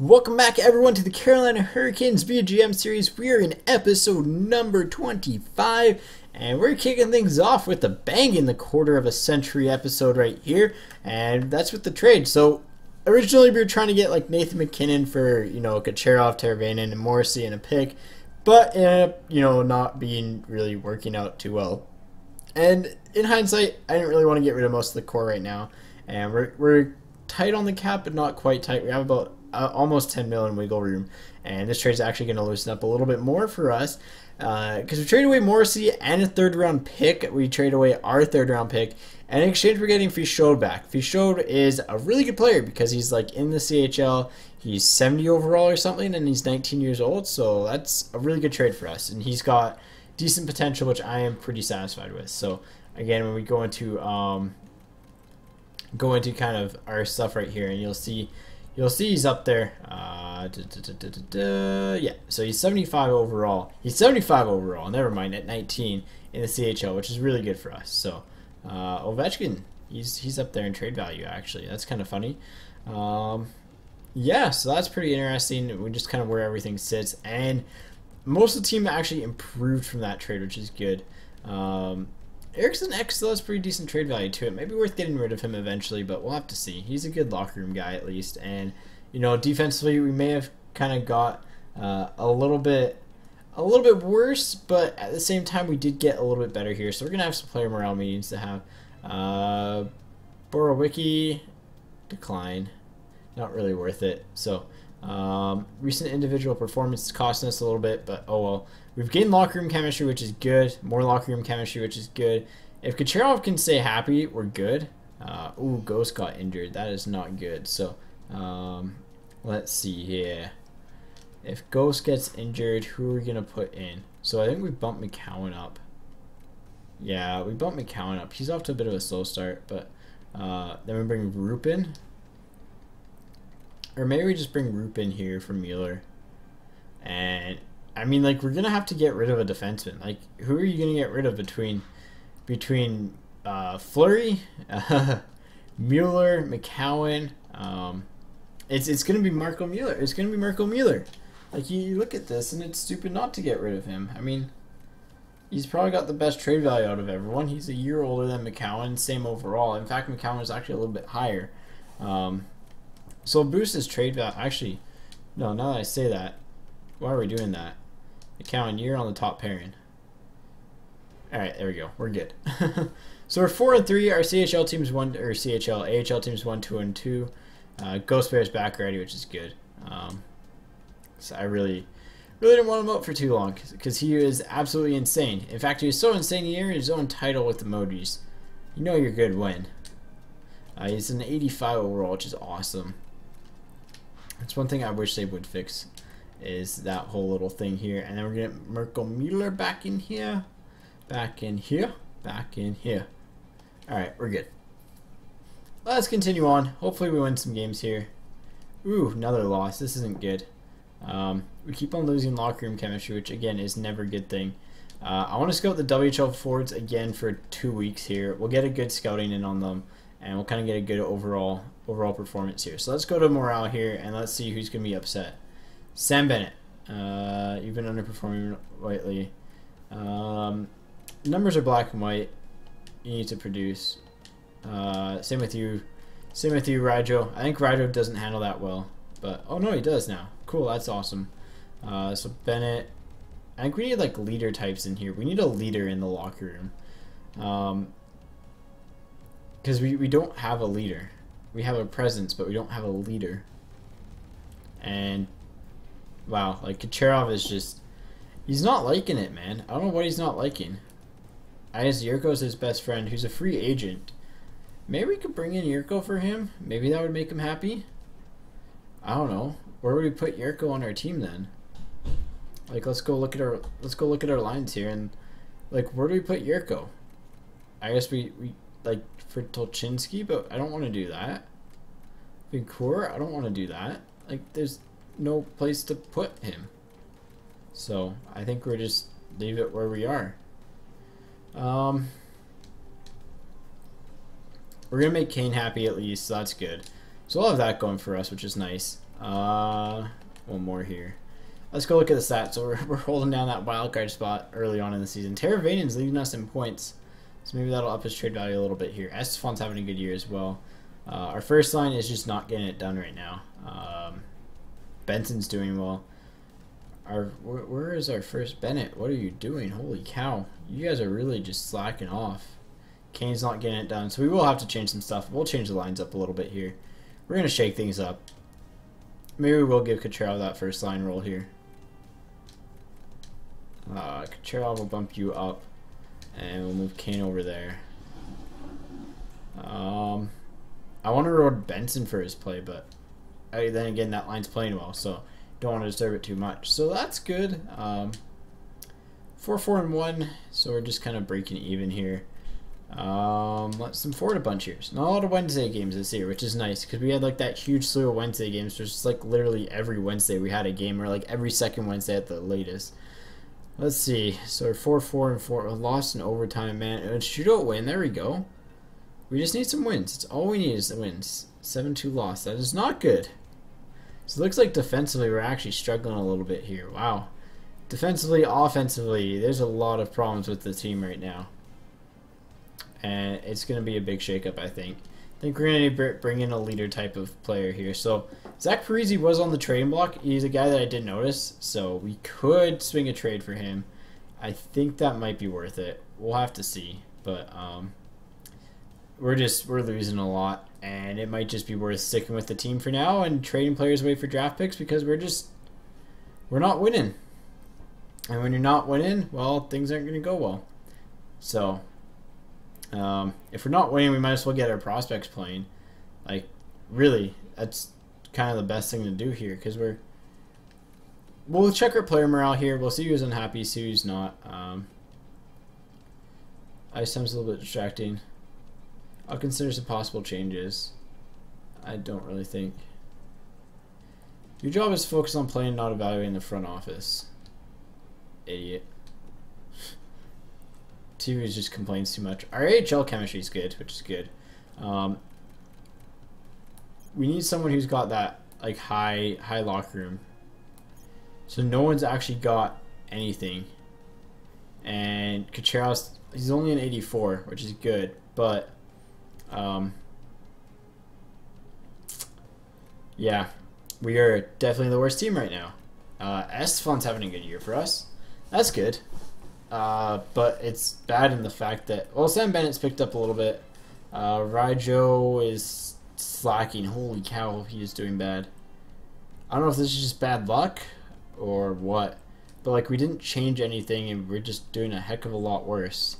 Welcome back everyone to the Carolina Hurricanes BGM series. We are in episode number 25 and we're kicking things off with a bang in the quarter of a century episode right here, and that's with the trade. So originally we were trying to get like Nathan McKinnon for, Kucherov, Teravainen, and Morrissey in a pick, but ended up, not being really working out too well. And in hindsight, I didn't really want to get rid of most of the core right now, and we're tight on the cap, but not quite tight. We have about almost 10 million wiggle room, and this trade is actually going to loosen up a little bit more for us because we traded away Morrissey and a third-round pick. We trade away our third-round pick, and in exchange we're getting Fichaud back. Fichaud is a really good player because he's like in the CHL. He's 70 overall or something, and he's 19 years old, so that's a really good trade for us. And he's got decent potential, which I am pretty satisfied with. So again, when we go into kind of our stuff right here, and you'll see he's up there. Yeah, so he's 75 overall. He's 75 overall, never mind, at 19 in the CHL, which is really good for us. So Ovechkin, he's up there in trade value, actually. That's kind of funny. Yeah, so that's pretty interesting. We just kind of where everything sits, and most of the team actually improved from that trade, which is good. Eriksson X still has pretty decent trade value to it. Maybe worth getting rid of him eventually, but we'll have to see. He's a good locker room guy at least, and defensively we may have kind of got a little bit worse, but at the same time we did get a little bit better here. So we're gonna have some player morale meetings to have. Borowicki, decline, not really worth it. So recent individual performance is costing us a little bit, but oh well. We've gained locker room chemistry, which is good. More locker room chemistry, which is good. If Kucherov can stay happy, we're good. Ooh, Ghost got injured. That is not good. So let's see here. If Ghost gets injured, who are we going to put in? So I think we bumped McCowan up. Yeah, we bumped McCowan up. He's off to a bit of a slow start, but then we bring Rupin. Or maybe we just bring Rupin here for Mueller. And I mean, like, we're gonna have to get rid of a defenseman. Like, who are you gonna get rid of between Fleury, Mueller, McCowan? It's gonna be Marco Mueller. It's gonna be Marco Mueller. Like, you look at this, and it's stupid not to get rid of him. I mean, he's probably got the best trade value out of everyone. He's a year older than McCowan, same overall. In fact, McCowan is actually a little bit higher. So boost his trade value. Actually, no. Now that I say that, why are we doing that? McCowan, you're on the top pairing. Alright, there we go. We're good. So we're 4-3. Our CHL team's AHL team's 1-2-2. Ghost Bear's back already, which is good. So I really didn't want him out for too long because he is absolutely insane. In fact, he was so insane he earned his own title with emojis. You know you're good when. He's an 85 overall, which is awesome. That's one thing I wish they would fix, is that whole little thing here. And then we're gonna Marco Mueller back in here, back in here, back in here. Alright, we're good. Let's continue on. Hopefully we win some games here. Ooh, another loss. This isn't good. We keep on losing locker room chemistry, which again is never a good thing. I want to scout the WHL forwards again for 2 weeks here. We'll get a good scouting in on them, and we'll kind of get a good overall performance here. So let's go to morale here, and let's see who's going to be upset. Sam Bennett, you've been underperforming lately. Numbers are black and white. You need to produce. Same with you, Rijo. I think Rijo doesn't handle that well, but oh no, he does now. Cool, that's awesome. So Bennett, I think we need like leader types in here. We need a leader in the locker room, because we don't have a leader. We have a presence, but we don't have a leader. And wow, like Kucherov is just, he's not liking it, man. I don't know what he's not liking. I guess Yurko's his best friend, who's a free agent. Maybe we could bring in Yurko for him. Maybe that would make him happy. I don't know. Where would we put Yurko on our team then? Like, let's go look at our lines here, and like, where do we put Yurko? I guess we like for Tolchinsky, but I don't want to do that. Vincourt, I don't want to do that. Like, there's no place to put him. So I think we're just leave it where we are. We're gonna make Kane happy at least, so that's good. So we'll have that going for us, which is nice. One more here. Let's go look at the stats. So we're holding down that wild card spot early on in the season. Teravainen's leading us in points, so maybe that'll up his trade value a little bit here. Estefan's having a good year as well. Our first line is just not getting it done right now. Benson's doing well. Where is our first Bennett? What are you doing? Holy cow! You guys are really just slacking off. Kane's not getting it done, so we will have to change some stuff. We'll change the lines up a little bit here. We're gonna shake things up. Maybe we will give Kucherov that first line role here. Kucherov will bump you up, and we'll move Kane over there. I want to reward Benson for his play, but then again, that line's playing well, so don't want to disturb it too much. So that's good. 4-4-1, so we're just kind of breaking even here. Let's move forward a bunch here. So not a lot of Wednesday games this year, which is nice because we had like that huge slew of Wednesday games. Which is like literally every Wednesday we had a game, or like every second Wednesday at the latest. Let's see. So we're 4-4-4. Lost in overtime, man. And a shootout win. There we go. We just need some wins. It's all we need is the wins. 7-2 loss. That is not good. So it looks like defensively we're actually struggling a little bit here. Wow. Defensively, offensively, there's a lot of problems with the team right now. And it's going to be a big shakeup, I think. I think we're going to need to bring in a leader type of player here. So Zach Parise was on the trading block. He's a guy that I did notice, so we could swing a trade for him. I think that might be worth it. We'll have to see, but we're losing a lot, and it might just be worth sticking with the team for now and trading players away for draft picks because we're not winning. And when you're not winning, well, things aren't going to go well. So if we're not winning, we might as well get our prospects playing. Like, really, that's kind of the best thing to do here because we'll check our player morale here. We'll see who's unhappy, see who's not. Ice time's a little bit distracting. I'll consider some possible changes. I don't really think. Your job is to focus on playing, not evaluating the front office. Idiot. TV just complains too much. Our AHL chemistry is good, which is good. We need someone who's got that like high locker room. So no one's actually got anything. And Kucherov's, he's only an 84, which is good, but yeah, we are definitely the worst team right now. Estefan's having a good year for us. That's good. But it's bad in the fact that, well, Sam Bennett's picked up a little bit. Rijo is slacking. Holy cow, he is doing bad. I don't know if this is just bad luck or what, but like we didn't change anything and we're just doing a heck of a lot worse.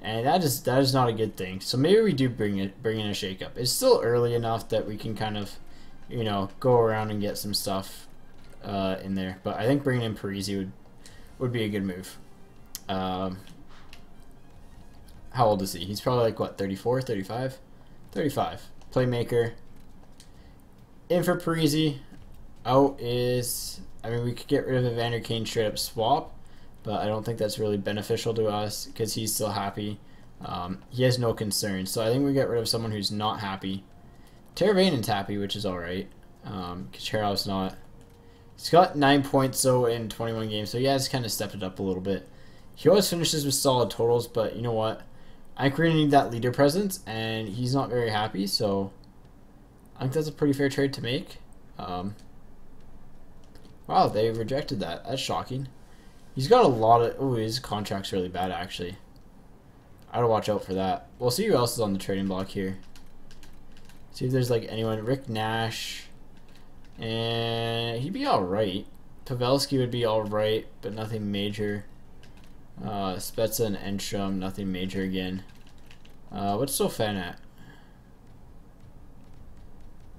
And that is not a good thing. So maybe we do bring in a shakeup. It's still early enough that we can kind of, you know, go around and get some stuff in there. But I think bringing in Parise would be a good move. How old is he? He's probably like, what, 34, 35? 35. Playmaker. In for Parise. Out is, I mean, we could get rid of Evander Kane straight up swap, but I don't think that's really beneficial to us because he's still happy. He has no concerns. So I think we get rid of someone who's not happy. Teravainen's happy, which is alright. Kucherov's not. He's got 9 points, though, in 21 games, so he has kind of stepped it up a little bit. He always finishes with solid totals, but you know what? I think we're going to need that leader presence, and he's not very happy, so I think that's a pretty fair trade to make. Wow, they rejected that. That's shocking. He's got a lot of... Oh, his contract's really bad, actually. I gotta watch out for that. We'll see who else is on the trading block here. See if there's, like, anyone. Rick Nash. And he'd be alright. Pavelski would be alright, but nothing major. Spezza and Enstrom, nothing major again. What's Sofan at?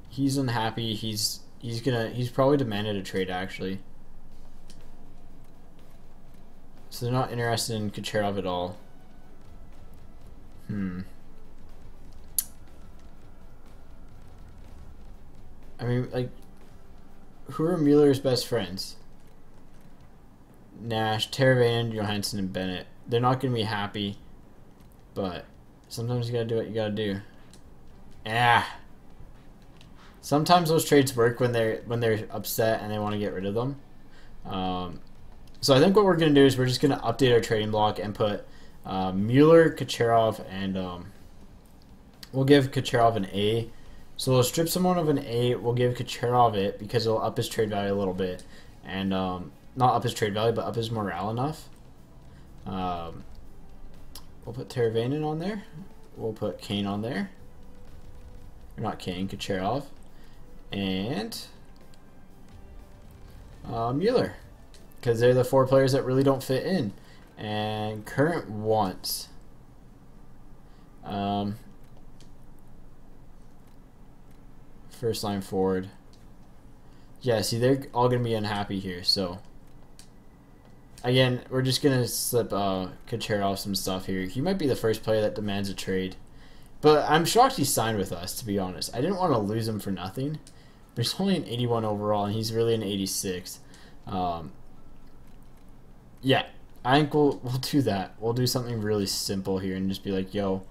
He's unhappy. He's probably demanded a trade, actually. So they're not interested in Kucherov at all. I mean, like, who are Mueller's best friends? Nash, Teravainen, Johansson, and Bennett. They're not going to be happy, but sometimes you got to do what you got to do. Sometimes those trades work when they're upset and they want to get rid of them. So I think what we're going to do is we're just going to update our trading block and put Mueller, Kucherov, and we'll give Kucherov an A. So we'll strip someone of an A. We'll give Kucherov it because it'll up his trade value a little bit, and not up his trade value, but up his morale enough. We'll put Teravainen on there. We'll put Kane on there. Or not Kane, Kucherov. And Mueller. Because they're the 4 players that really don't fit in. And current wants. First line forward. Yeah, see, they're all going to be unhappy here, so... Again, we're just going to slip Kucherov some stuff here. He might be the first player that demands a trade. But I'm shocked he signed with us, to be honest. I didn't want to lose him for nothing. But he's only an 81 overall, and he's really an 86. Yeah, I think we'll do that. We'll do something really simple here and just be like, yo,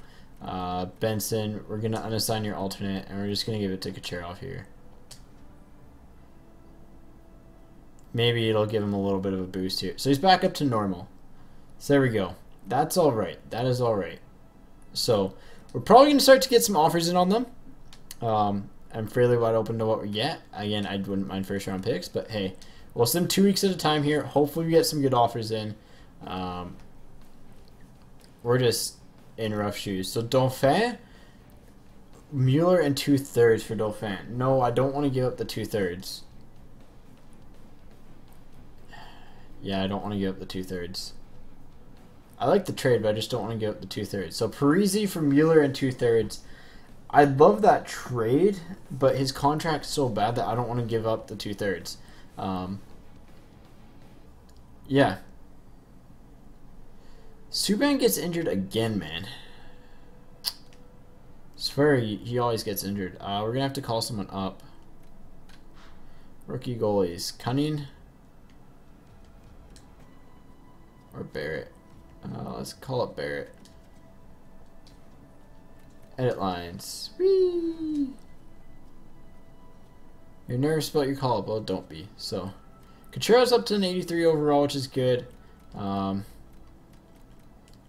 Benson, we're going to unassign your alternate, and we're just going to give it to Kucherov here. Maybe it'll give him a little bit of a boost here. So he's back up to normal. So there we go. That's all right. That is all right. So we're probably going to start to get some offers in on them. I'm fairly wide open to what we get. Again, I wouldn't mind first round picks, but hey, we'll send 2 weeks at a time here. Hopefully we get some good offers in. We're just in rough shoes. So Dauphin, Mueller, and 2/3 for Dauphin. No, I don't want to give up the 2/3. Yeah, I don't want to give up the 2/3. I like the trade, but I just don't want to give up the 2/3. So Parise for Mueller and 2/3. I'd love that trade, but his contract's so bad that I don't want to give up the 2/3. Yeah. Subban gets injured again, man. I swear he always gets injured. We're going to have to call someone up. Rookie goalies. Cunning or Barrett? Let's call up Barrett. Edit lines. Whee! You're nervous about your call up? Well, don't be. So, Kucherov's up to an 83 overall, which is good.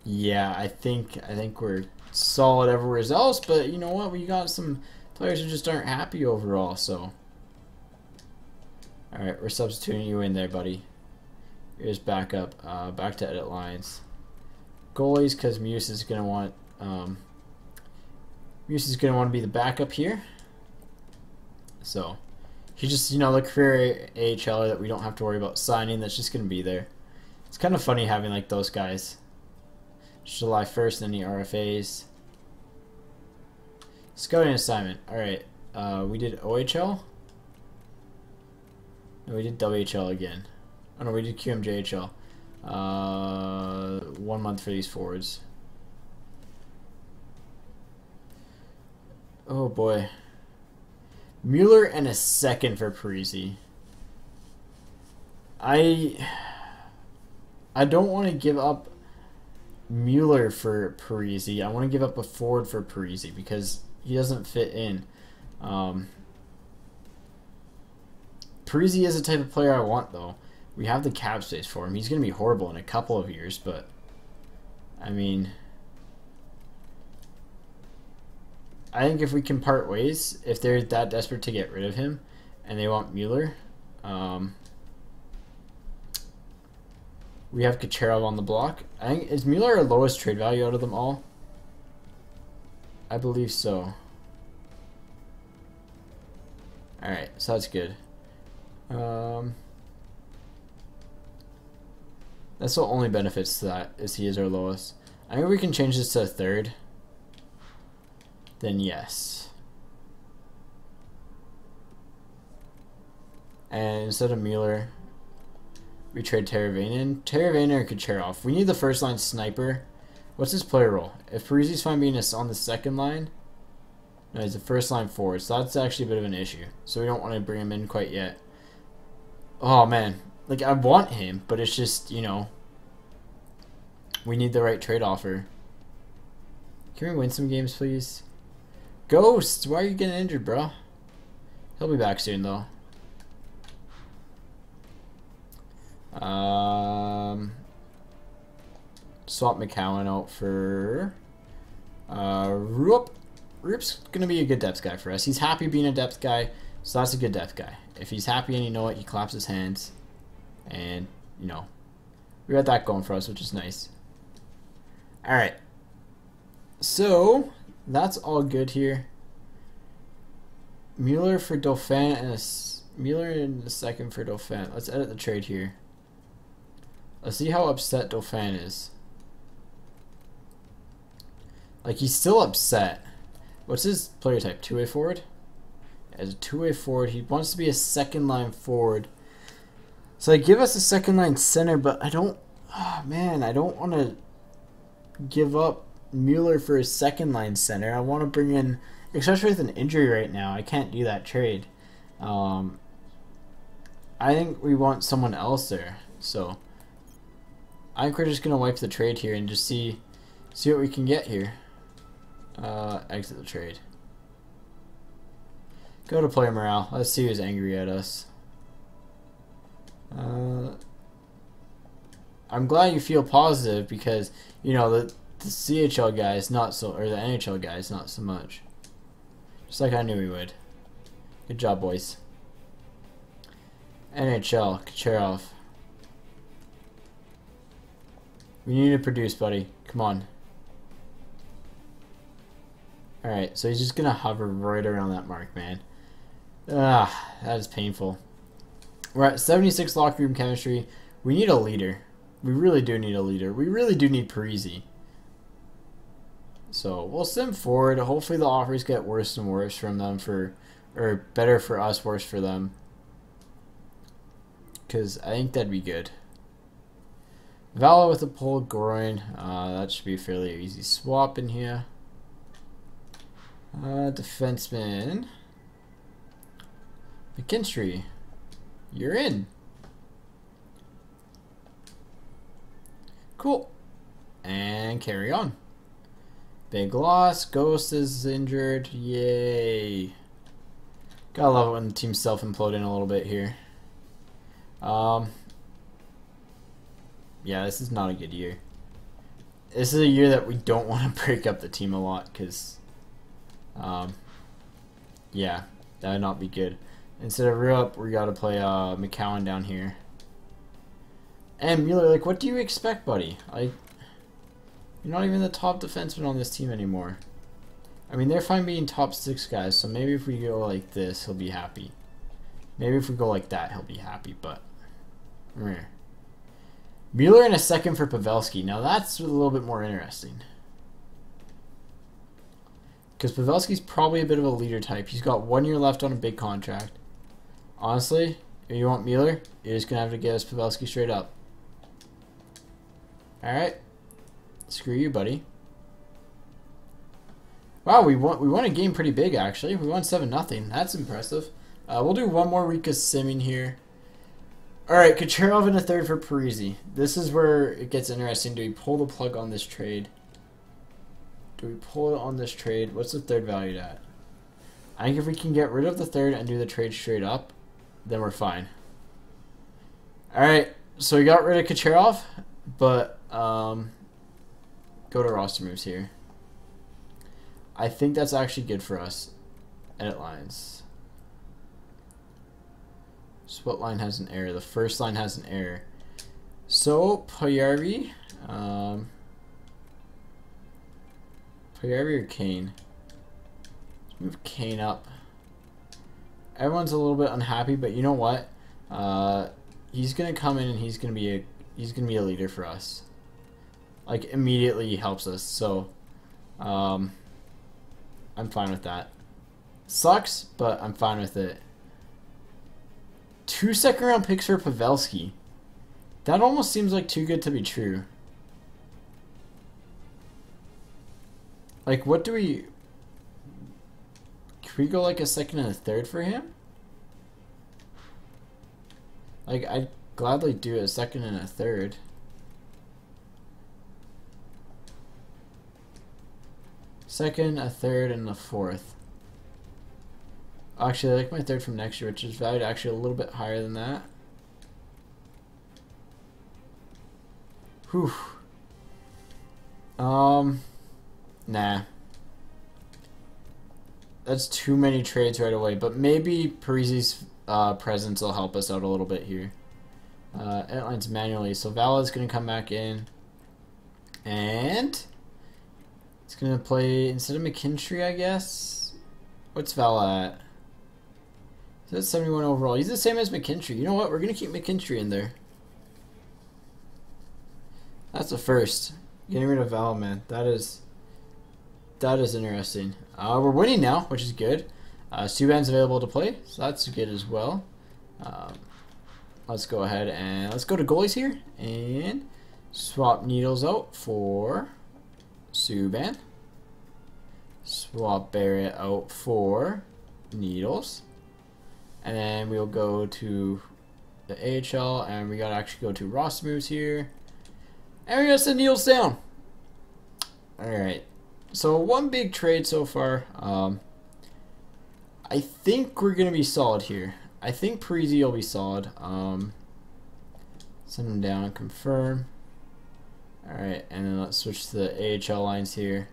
Yeah, I think we're solid everywhere else, but you know what? We got some players who just aren't happy overall. So, all right, we're substituting you in there, buddy. Here's back up. Back to edit lines. Goalies, because Muse is gonna want to be the backup here. So he's just, you know, the career AHLer that we don't have to worry about signing. That's just gonna be there. It's kind of funny having like those guys. July 1st, and the RFAs. Scouting assignment. All right, we did OHL. No, we did WHL again. Oh no, we did QMJHL. 1 month for these forwards. Oh boy. Mueller and a second for Parise. I don't want to give up Mueller for Parise. I want to give up a forward for Parise because he doesn't fit in. Parise is the type of player I want, though. We have the cap space for him. He's going to be horrible in a couple of years, but I mean, I think if we can part ways, if they're that desperate to get rid of him and they want Mueller, we have Kucherov on the block. I think, is Mueller our lowest trade value out of them all? I believe so. Alright, so that's good. That's the only benefits to that, is he is our lowest. I think we can change this to a third. Then yes. And instead of Mueller, we trade Teravainen. Teravainen or Kucherov. We need the first line sniper. What's his player role? If Parise's fine being on the second line, no, he's the first line forward, so that's actually a bit of an issue. So we don't want to bring him in quite yet. Oh man, like I want him, but it's just, you know, we need the right trade offer. Can we win some games, please? Ghost, why are you getting injured, bro? He'll be back soon though. Swap McCowan out for Roop. Roop's gonna be a good depth guy for us. He's happy being a depth guy, so that's a good depth guy. If he's happy and you know it, he claps his hands, and you know, we got that going for us, which is nice. All right, so that's all good here. Mueller for Dauphin and Mueller in the second for Dauphin. Let's edit the trade here. Let's see how upset Dauphin is. Like, he's still upset. What's his player type? Two-way forward? As a two-way forward, he wants to be a second line forward. So give us a second line center, but I don't. Oh man, I don't want to give up Mueller for a second line center. I want to bring in, especially with an injury right now. I can't do that trade. I think we want someone else there. So I think we're just gonna wipe the trade here and just see what we can get here. Exit the trade. Go to player morale. Let's see who's angry at us. I'm glad you feel positive because you know the CHL guys not so, or the NHL guys not so much. Just like I knew we would. Good job, boys. NHL Kucherov. We need to produce, buddy. Come on. Alright, so he's just gonna hover right around that mark, man. Ah, that is painful. We're at 76 locker room chemistry. We need a leader. We really do need a leader. We really do need Parise. So we'll send forward. Hopefully the offers get worse and worse from them or better for us, worse for them. Because I think that'd be good. Vala with a pulled groin. That should be a fairly easy swap in here. Defenseman. McKinstry. You're in. Cool. And carry on. Big loss. Ghost is injured. Yay. Gotta love it when the team's self-imploding a little bit here. Yeah, this is not a good year. This is a year that we don't want to break up the team a lot because, yeah, that would not be good. Instead of Rupp, we got to play McCowan down here. And Mueller, like, what do you expect, buddy? Like, you're not even the top defenseman on this team anymore. I mean, they're fine being top 6 guys, so maybe if we go like this, he'll be happy. Maybe if we go like that, he'll be happy, but... Mueller in a second for Pavelski. Now that's a little bit more interesting. Because Pavelski's probably a bit of a leader type. He's got 1 year left on a big contract. Honestly, if you want Mueller, you're just going to have to get us Pavelski straight up. Alright. Screw you, buddy. Wow, we won a game pretty big, actually. We won 7-0. That's impressive. We'll do one more week of simming here. Alright, Kucherov in a third for Parise. This is where it gets interesting. Do we pull the plug on this trade? Do we pull it on this trade? What's the third valued at? I think if we can get rid of the third and do the trade straight up, then we're fine. Alright, so we got rid of Kucherov, but go to roster moves here. I think that's actually good for us. Edit lines. So what line has an error? The first line has an error. So Parise, Parise or Kane? Let's move Kane up. Everyone's a little bit unhappy, but you know what? He's gonna come in and he's gonna be a leader for us. Like immediately he helps us. So I'm fine with that. Sucks, but I'm fine with it. 2 second-round picks for Pavelski. That almost seems like too good to be true. Like, what do we... Can we go like a second and a third for him? Like, I'd gladly do a second and a third. Second, a third, and a fourth. Actually, I like my third from next year, which is valued actually a little bit higher than that. Whew. Nah. That's too many trades right away, but maybe Parise's presence will help us out a little bit here. Outlines manually, so Vala's going to come back in. And it's going to play, instead of McKinstry, I guess. What's Vala at? That's 71 overall. He's the same as McKinstry. You know what? We're going to keep McKinstry in there. That's the first. Getting rid of Val, man. That is interesting. We're winning now, which is good. Subban's available to play, so that's good as well. Let's go ahead and let's go to goalies here and swap Needles out for Subban. Swap Barrett out for Needles. And then we'll go to the AHL, and we gotta actually go to Ross moves here. And we're gonna send Needles down. Alright. So one big trade so far. I think we're gonna be solid here. I think Parise will be solid. Send him down, confirm. Alright, and then let's switch to the AHL lines here.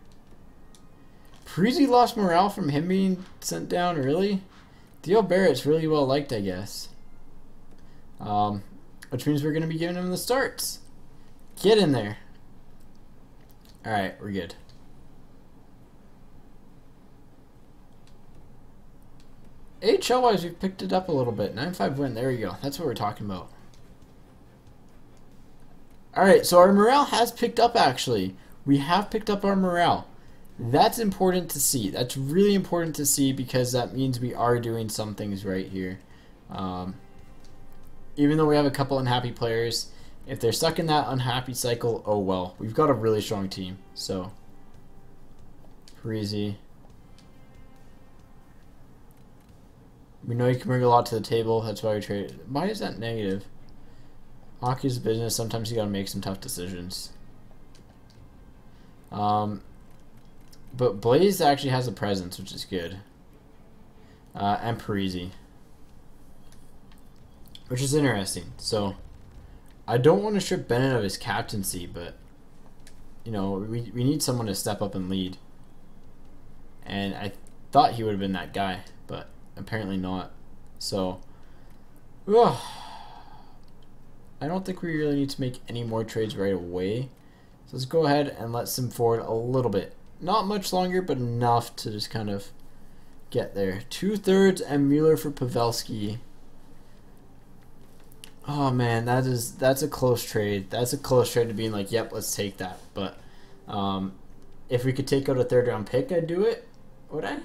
Parise lost morale from him being sent down, really? Theo Barrett's really well liked, I guess. Which means we're going to be giving him the starts. Get in there. Alright, we're good. AHL-wise, we've picked it up a little bit. 9-5 win. There we go. That's what we're talking about. Alright, so our morale has picked up, actually. We have picked up our morale. That's important to see. That's really important to see because that means we are doing some things right here. Even though we have a couple unhappy players, if they're stuck in that unhappy cycle, oh well. We've got a really strong team. So, Parise. We know you can bring a lot to the table. That's why we trade. Why is that negative? Hockey's a business. Sometimes you gotta make some tough decisions. But Blaze actually has a presence, which is good. And Parise. Which is interesting. So, I don't want to strip Bennett of his captaincy, but, you know, we need someone to step up and lead. And I thought he would have been that guy, but apparently not. So, ugh. I don't think we really need to make any more trades right away. So let's go ahead and let Sim forward a little bit. Not much longer, but enough to just kind of get there. 2/3 and Mueller for Pavelski. Oh man, that's a close trade. That's a close trade to being like, yep, let's take that. But if we could take out a 3rd round pick, I'd do it. Would I?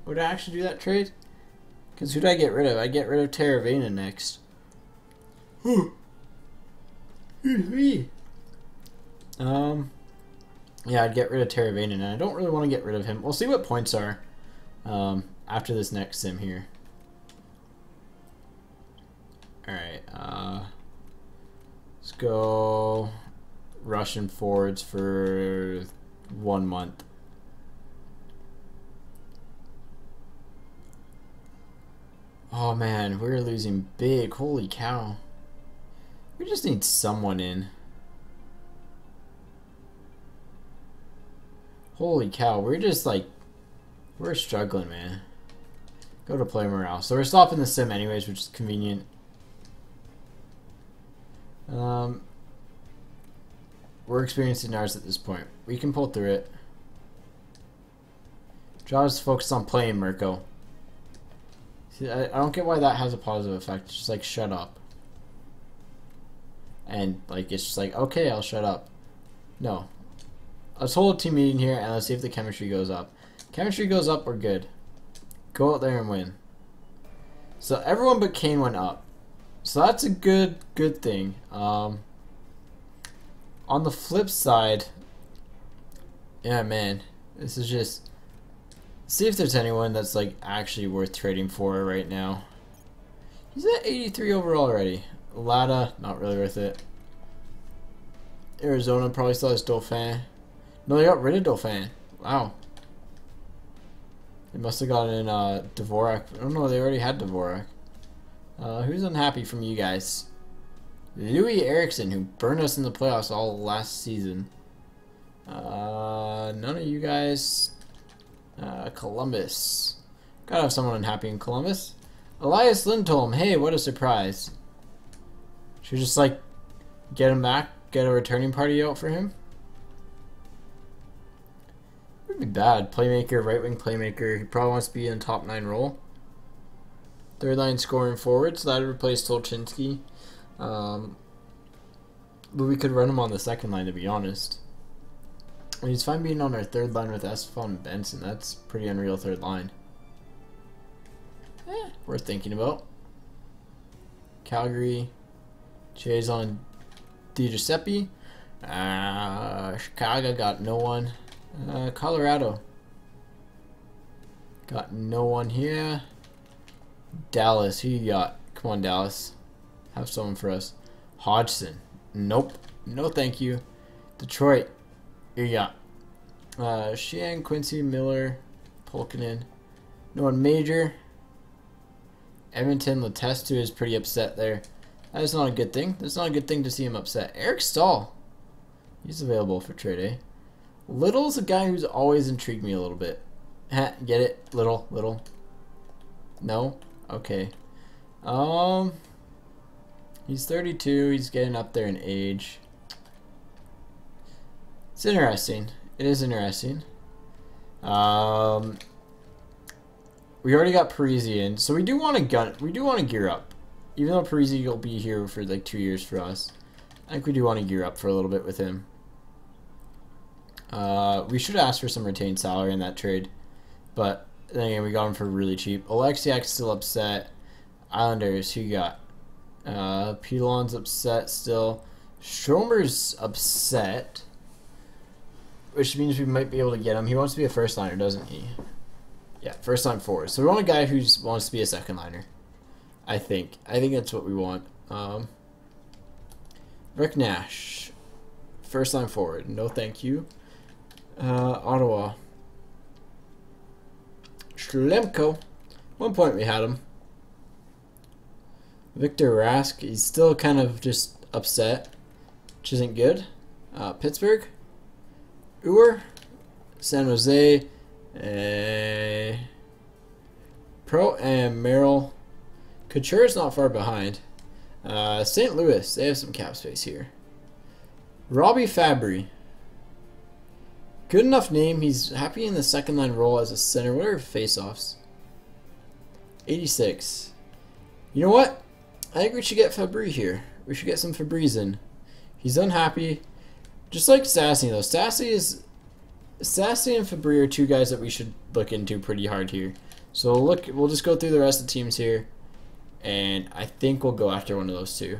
Would I actually do that trade? Because who'd I get rid of? I'd get rid of Teravena next. Yeah, I'd get rid of Teravena, and I don't really want to get rid of him. We'll see what points are after this next sim here. Alright, let's go Russian forwards for 1 month. Oh man, we're losing big. Holy cow. We just need someone in. Holy cow, we're just like, we're struggling, man. Go to play morale. So we're stopping the sim anyways, which is convenient. We're experiencing ours at this point. We can pull through it. Job's focused on playing Mirko. See, I don't get why that has a positive effect. It's just like, shut up. And like, it's just like, okay, I'll shut up. No. Let's hold a team meeting here and let's see if the chemistry goes up. Chemistry goes up, we're good. Go out there and win. So everyone but Kane went up. So that's a good thing. On the flip side, yeah, man, this is just, see if there's anyone that's like actually worth trading for right now. He's at 83 overall already. Lada, not really worth it. Arizona probably still has Dauphin. No, they got rid of Dauphin. Wow. They must have gotten in Dvorak. I don't know, they already had Dvorak. Who's unhappy from you guys? Louis Eriksson, who burned us in the playoffs all last season. None of you guys. Columbus. Gotta have someone unhappy in Columbus. Elias Lindholm. Hey, what a surprise. Should we just, like, get him back? Get a returning party out for him? Wouldn't be bad. Playmaker, right wing playmaker. He probably wants to be in a top 9 role. Third line scoring forward, so that would replace Tolchinsky. But we could run him on the second line, to be honest. And he's fine being on our third line with Estefan and Benson. That's pretty unreal third line. Worth thinking about. Calgary. Chase on Di Giuseppe. Chicago got no one. Colorado. Got no one here. Dallas, who you got? Come on, Dallas. Have someone for us. Hodgson. Nope. No thank you. Detroit. Here you got. Sheehan, Quincy, Miller, Polkinen. No one major. Edmonton, Letestu is pretty upset there. That is not a good thing. That's not a good thing to see him upset. Eric Stahl. He's available for trade, eh? Little's a guy who's always intrigued me a little bit. Get it? Little. No? Okay. He's 32. He's getting up there in age. It's interesting. It is interesting. We already got Parise in, so we do want to gear up. Even though Parise will be here for like 2 years for us, I think we do want to gear up for a little bit with him. We should ask for some retained salary in that trade, but then again, we got him for really cheap. Alexiak's still upset. Islanders, who you got? Pilon's upset still. Stromer's upset, which means we might be able to get him. He wants to be a first liner, doesn't he? Yeah, first line forward. So we want a guy who wants to be a second liner. I think that's what we want. Rick Nash, first line forward. No, thank you. Ottawa. Shlemko. 1 point we had him. Victor Rask. He's still kind of just upset, which isn't good. Pittsburgh. Uhr. San Jose. Pro and Merrill. Couture's not far behind. St. Louis, they have some cap space here. Robbie Fabry. Good enough name. He's happy in the second line role as a center. What are face-offs? 86. You know what? I think we should get Fabry here. We should get some Fabriz in. He's unhappy. Just like Sassy, though. Sassy and Fabry are two guys that we should look into pretty hard here. So we'll just go through the rest of the teams here, and I think we'll go after one of those two.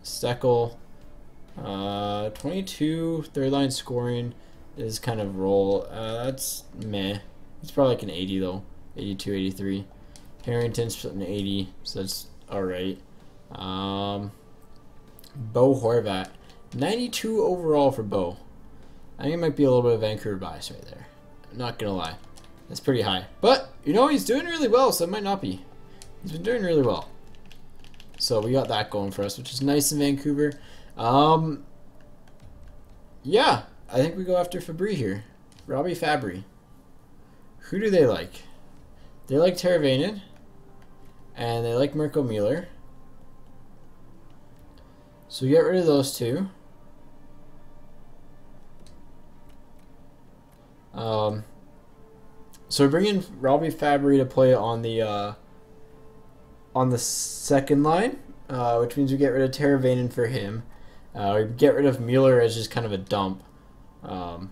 Steckel, 22, third line scoring is kind of role. That's meh. It's probably like an 80 though, 82, 83. Harrington's an 80, so that's all right. Bo Horvat, 92 overall for Bo. I think it might be a little bit of Vancouver bias right there. I'm not gonna lie, that's pretty high. But you know, he's doing really well, so it might not be. He's been doing really well. So we got that going for us, which is nice in Vancouver. Yeah, I think we go after Fabry here. Robbie Fabry. Who do they like? They like Teravainen, and they like Mirko Mueller. So we get rid of those two. So we bring in Robbie Fabry to play on the second line, which means we get rid of Teravainen for him. We get rid of Mueller as just kind of a dump. Alright,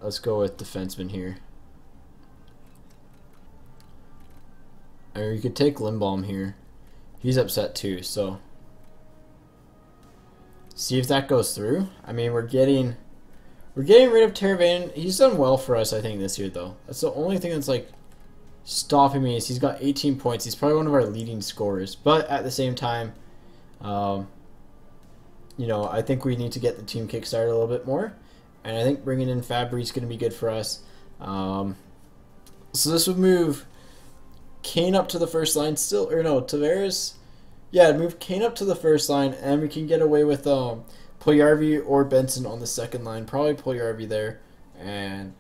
let's go with defenseman here. I mean, we could take Lindblom here. He's upset too, so see if that goes through. I mean, we're getting rid of Teravainen. He's done well for us, I think, this year though. That's the only thing that's like stopping me is he's got 18 points. He's probably one of our leading scorers, but at the same time, you know, I think we need to get the team kickstarted a little bit more. And I think bringing in Fabry is going to be good for us. So this would move Kane up to the first line still, or no, Tavares. Yeah, move Kane up to the first line, and we can get away with Puljujarvi or Benson on the second line. Probably Puljujarvi there, and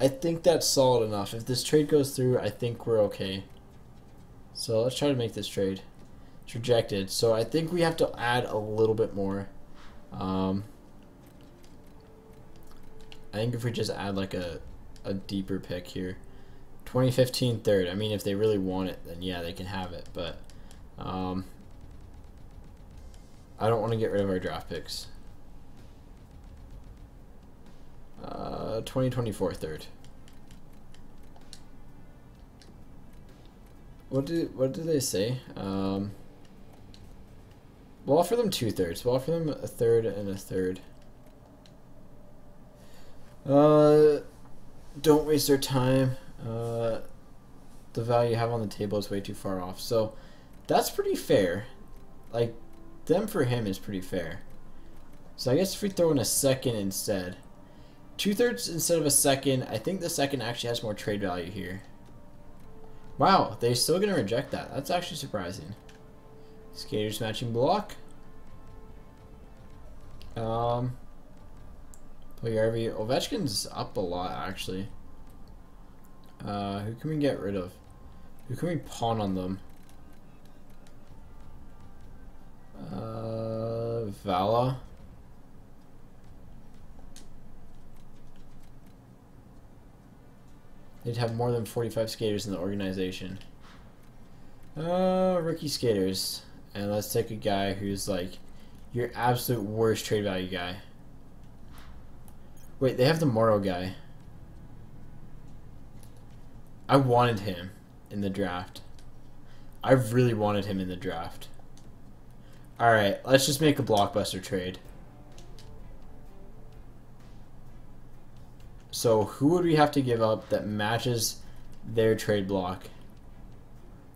I think that's solid enough. If this trade goes through, I think we're okay. So let's try to make this trade. It's rejected, so I think we have to add a little bit more. I think if we just add like a deeper pick here. 2015 third. I mean, if they really want it, then yeah, they can have it. But I don't want to get rid of our draft picks. 2024 third. What did they say? We'll offer them 2 thirds. We'll offer them a third and a third. Don't waste our time. The value you have on the table is way too far off. So that's pretty fair. Like, them for him is pretty fair. So I guess if we throw in a second instead. 2 thirds instead of a second. I think the second actually has more trade value here. Wow, they're still going to reject that. That's actually surprising. Skaters matching block. Puljujarvi. Ovechkin's up a lot, actually. Who can we get rid of? Who can we pawn on them? Vala. They'd have more than 45 skaters in the organization. Rookie skaters. And let's take a guy who's like your absolute worst trade value guy. Wait, they have the Morrow guy. I wanted him in the draft. I really wanted him in the draft. Alright, let's just make a blockbuster trade. So who would we have to give up that matches their trade block?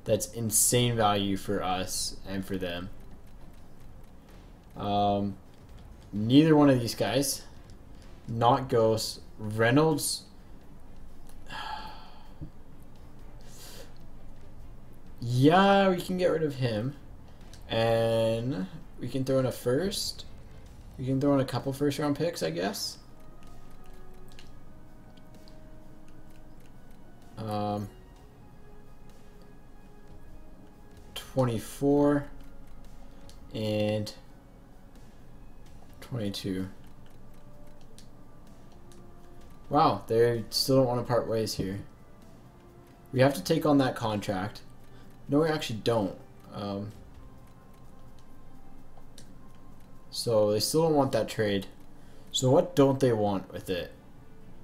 That's insane value for us and for them. Neither one of these guys. Not Ghost. Reynolds. Yeah, we can get rid of him. And we can throw in a first. We can throw in a couple first round picks, I guess. 24 and 22. Wow, they still don't want to part ways here. We have to take on that contract. No, we actually don't. So they still don't want that trade. So what don't they want with it?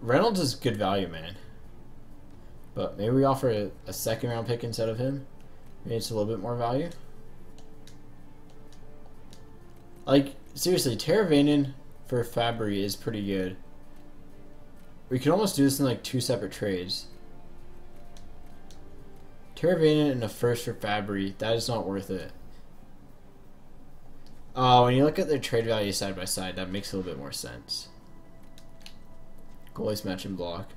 Reynolds is good value, man. But maybe we offer a second round pick instead of him. Maybe it's a little bit more value. Like, seriously, Teravainen for Fabry is pretty good. We can almost do this in like 2 separate trades. Teravainen and a first for Fabry, that is not worth it. When you look at their trade value side by side, that makes a little bit more sense. Goalies matching block.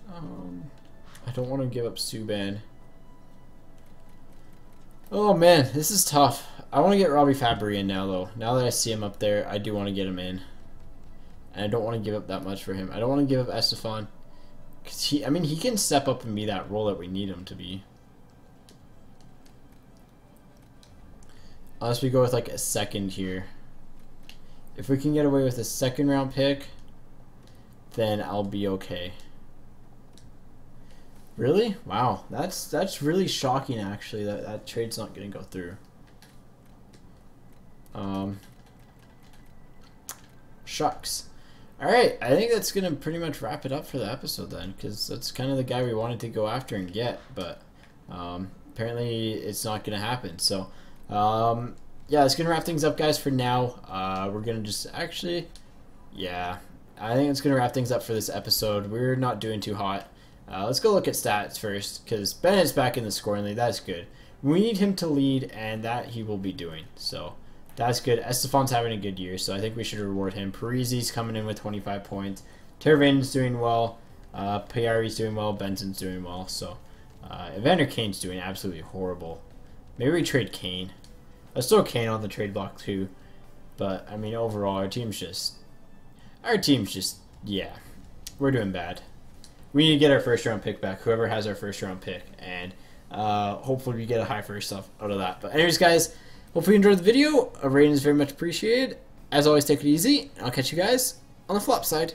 I don't want to give up Subban. Oh man, this is tough. I want to get Robbie Fabry in now, though. Now that I see him up there, I do want to get him in. And I don't want to give up that much for him. I don't want to give up Estefan. Because I mean, he can step up and be that role that we need him to be. Unless we go with like a second here. If we can get away with a second round pick, then I'll be okay. Really? Wow, that's really shocking actually that trade's not going to go through. Shucks. Alright, I think that's going to pretty much wrap it up for the episode then, because that's kind of the guy we wanted to go after and get, but apparently it's not going to happen. So, yeah, it's going to wrap things up, guys, for now. We're going to just actually, yeah, I think it's going to wrap things up for this episode. We're not doing too hot. Let's go look at stats first, because Bennett's back in the scoring lead. That's good. We need him to lead, and that he will be doing. So, That's good. Estefan's having a good year, so I think we should reward him. Parise's coming in with 25 points. Teravain's doing well. Parise's doing well. Benson's doing well. So Evander Kane's doing absolutely horrible. Maybe we trade Kane. Let's throw Kane on the trade block too. But I mean, overall, our team's just, yeah, we're doing bad. We need to get our first round pick back. Whoever has our first round pick, and hopefully we get a high first stuff out of that. But anyways, guys, hopefully you enjoyed the video. A rating is very much appreciated. As always, take it easy. I'll catch you guys on the flop side.